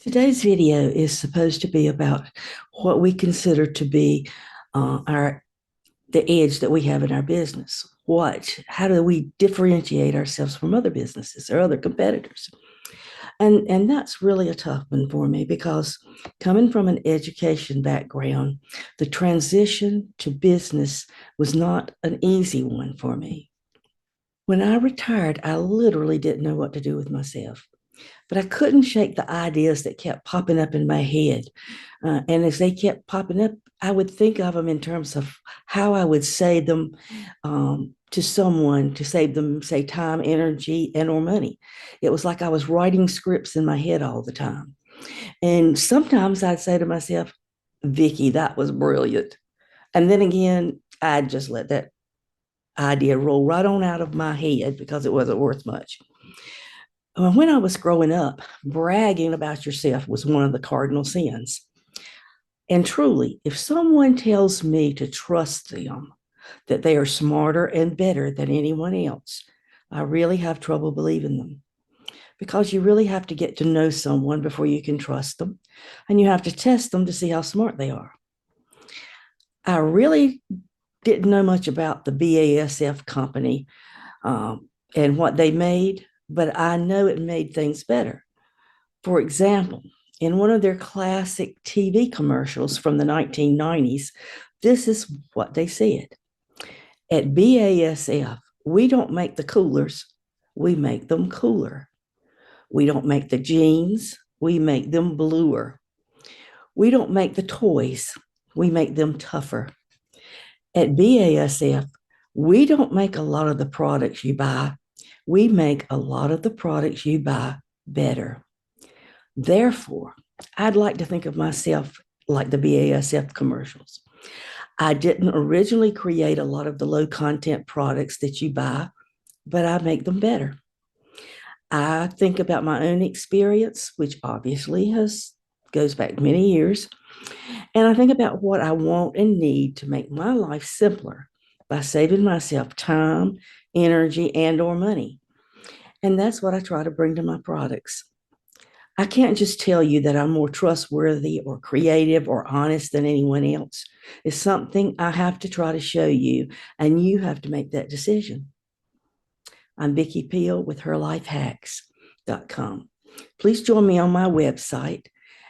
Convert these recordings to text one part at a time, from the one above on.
Today's video is supposed to be about what we consider to be our the edge that we have in our business. How do we differentiate ourselves from other businesses or other competitors? And that's really a tough one for me because coming from an education background, the transition to business was not an easy one for me. When I retired, I literally didn't know what to do with myself. But I couldn't shake the ideas that kept popping up in my head. And as they kept popping up, I would think of them in terms of how I would say them to someone to save them, say, time, energy, and or money. It was like I was writing scripts in my head all the time. And sometimes I'd say to myself, Vicki, that was brilliant. And then again, I'd just let that idea roll right on out of my head because it wasn't worth much. When I was growing up, bragging about yourself was one of the cardinal sins. And truly, if someone tells me to trust them, that they are smarter and better than anyone else, I really have trouble believing them because you really have to get to know someone before you can trust them. And you have to test them to see how smart they are. I really didn't know much about the BASF company and what they made, but I know it made things better. For example, in one of their classic TV commercials from the 1990s, this is what they said. At BASF, we don't make the coolers, we make them cooler. We don't make the jeans, we make them bluer. We don't make the toys, we make them tougher. At BASF, we don't make a lot of the products you buy, we make a lot of the products you buy better. Therefore, I'd like to think of myself like the BASF commercials. I didn't originally create a lot of the low content products that you buy, but I make them better. I think about my own experience, which obviously goes back many years, and I think about what I want and need to make my life simpler by saving myself time, energy, and or money. And that's what I try to bring to my products. I can't just tell you that I'm more trustworthy or creative or honest than anyone else. It's something I have to try to show you, and you have to make that decision. I'm Vicki Peel with herlifehacks.com. Please join me on my website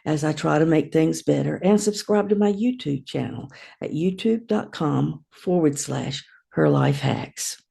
as I try to make things better and subscribe to my YouTube channel at youtube.com/herlifehacks.